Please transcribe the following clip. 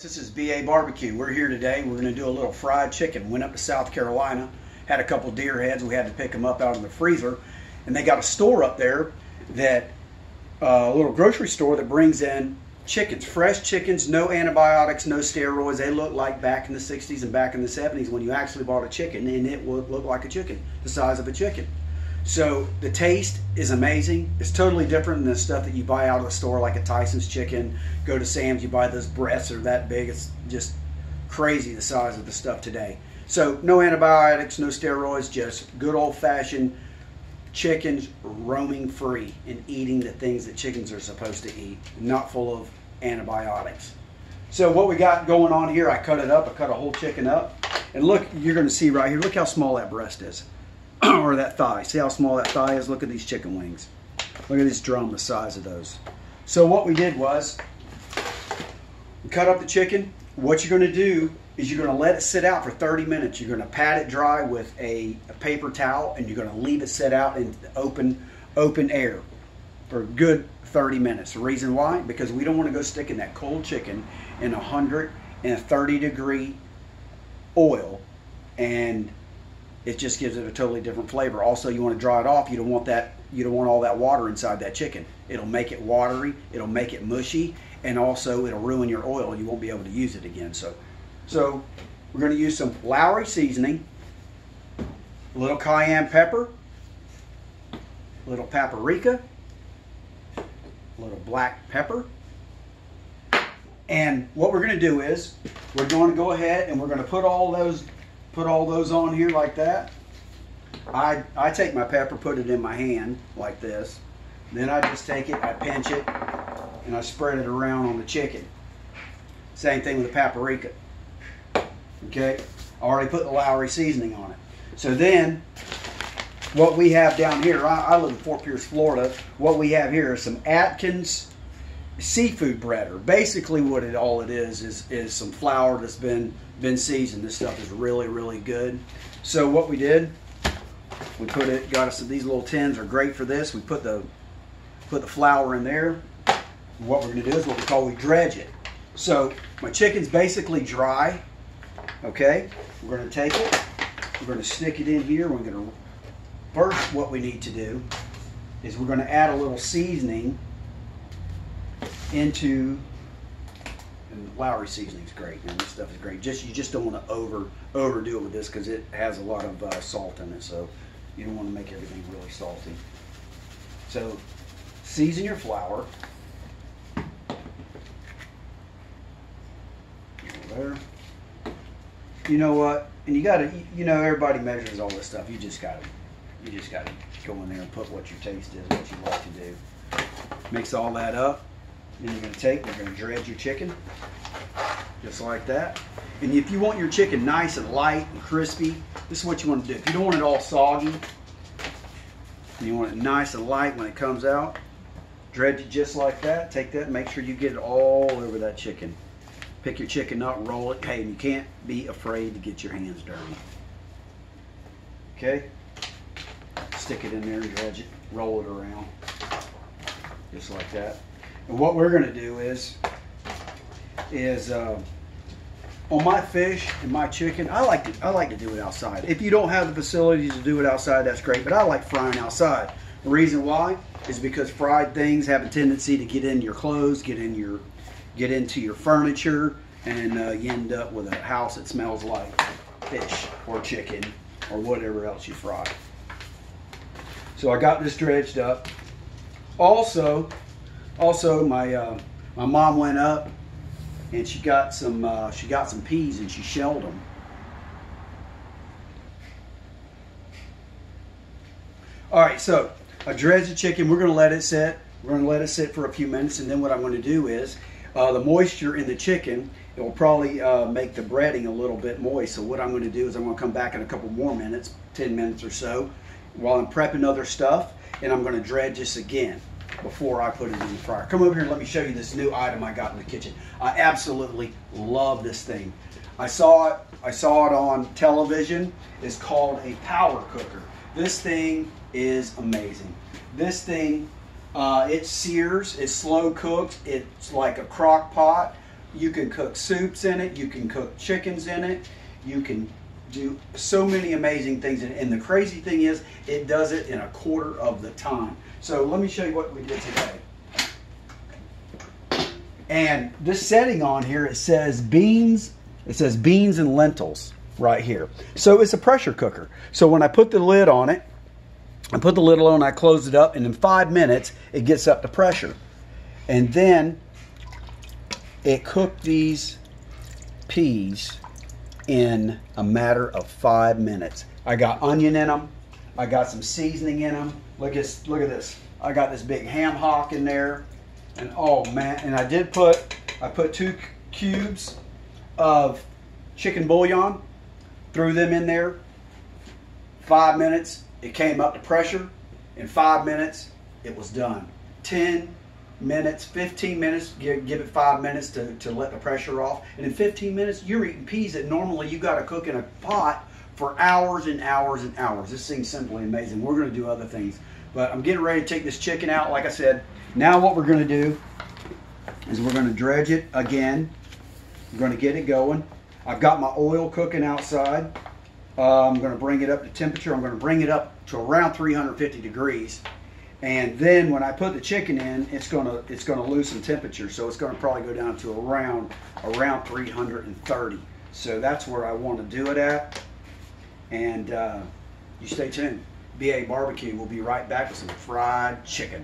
This is BA Barbecue. We're here today. We're going to do a little fried chicken. Went up to South Carolina, had a couple deer heads. We had to pick them up out of the freezer. And they got a store up there, that a little grocery store that brings in chickens, fresh chickens, no antibiotics, no steroids. They look like back in the 60s and back in the 70s when you actually bought a chicken, and it would look like a chicken, the size of a chicken. So the taste is amazing. It's totally different than the stuff that you buy out of the store, like a Tyson's chicken. Go to Sam's, you buy those breasts are that big. It's just crazy the size of the stuff today. So no antibiotics, no steroids, just good old-fashioned chickens roaming free and eating the things that chickens are supposed to eat, not full of antibiotics. So what we got going on here, I cut it up. I cut a whole chicken up. And look, you're going to see right here, look how small that breast is. Or that thigh. See how small that thigh is? Look at these chicken wings. Look at this drum, the size of those. So what we did was, we cut up the chicken. What you're going to do is you're going to let it sit out for 30 minutes. You're going to pat it dry with a paper towel, and you're going to leave it sit out in open air for a good 30 minutes. The reason why? Because we don't want to go sticking that cold chicken in 130-degree oil, and it just gives it a totally different flavor. Also, you want to dry it off. You don't want that. You don't want all that water inside that chicken. It'll make it watery. It'll make it mushy, and also it'll ruin your oil. You won't be able to use it again. So we're going to use some Lawry seasoning, a little cayenne pepper, a little paprika, a little black pepper. And what we're going to do is we're going to go ahead and we're going to put all those on here like that. I take my pepper, put it in my hand like this. Then I just take it, I pinch it, and I spread it around on the chicken. Same thing with the paprika. Okay, I already put the Lawry seasoning on it. So then, what we have down here, I live in Fort Pierce, Florida. What we have here is some Atkins seafood breader. Basically what all it is some flour that's been seasoned. This stuff is really, really good. So what we did, we got us these little tins are great for this. We put the flour in there. What we're going to do is what we dredge it. So my chicken's basically dry. Okay, we're going to take it, we're going to stick it in here. We're going to, first what we need to do is we're going to add a little seasoning into, and Lawry seasoning is great, man. This stuff is great. You just don't want to overdo it with this, because it has a lot of salt in it, so you don't want to make everything really salty. So season your flour. There. You know what? And you gotta, everybody measures all this stuff. You just gotta go in there and put what your taste is, what you like to do. Mix all that up. Then you're gonna dredge your chicken, just like that. And if you want your chicken nice and light and crispy, this is what you want to do. If you don't want it all soggy, and you want it nice and light when it comes out, dredge it just like that. Take that and make sure you get it all over that chicken. Pick your chicken up, roll it. Hey, and you can't be afraid to get your hands dirty. Okay? Stick it in there and dredge it, roll it around, just like that. And what we're going to do is on my fish and my chicken, I like to do it outside. If you don't have the facilities to do it outside, that's great. But I like frying outside. The reason why is because fried things have a tendency to get in your clothes, get into your furniture, and you end up with a house that smells like fish or chicken or whatever else you fry. So I got this dredged up. Also, my mom went up and she got some peas and she shelled them. All right, so I dredged the chicken. We're going to let it sit. We're going to let it sit for a few minutes, and then what I'm going to do is the moisture in the chicken, it will probably make the breading a little bit moist. So what I'm going to do is I'm going to come back in a couple more minutes, 10 minutes or so, while I'm prepping other stuff, and I'm going to dredge this again before I put it in the fryer. Come over here and let me show you this new item I got in the kitchen. I absolutely love this thing. I saw it on television. It's called a power cooker. This thing is amazing. This thing, it sears, it's slow cooked, it's like a crock pot. You can cook soups in it. You can cook chickens in it. You can do so many amazing things in it. And the crazy thing is, it does it in a quarter of the time. So let me show you what we did today. And this setting on here, it says beans. It says beans and lentils right here. So it's a pressure cooker. So when I put the lid on it, I put the lid on, I close it up, and in 5 minutes, it gets up to pressure. And then it cooked these peas in a matter of 5 minutes. I got onion in them. I got some seasoning in them. Look at this. I got this big ham hock in there. And oh man, and I put 2 cubes of chicken bouillon, threw them in there. 5 minutes, it came up to pressure. In 5 minutes, it was done. 10 minutes, 15 minutes, give it 5 minutes to let the pressure off. And in 15 minutes, you're eating peas that normally you got to cook in a pot for hours and hours and hours. This thing's simply amazing. We're going to do other things. But I'm getting ready to take this chicken out, like I said. Now what we're going to do is we're going to dredge it again. We're going to get it going. I've got my oil cooking outside. I'm going to bring it up to temperature. I'm going to bring it up to around 350 degrees. And then when I put the chicken in, it's going to lose some temperature. So it's going to probably go down to around 330. So that's where I want to do it at. And you stay tuned. BA Barbecue will be right back with some fried chicken.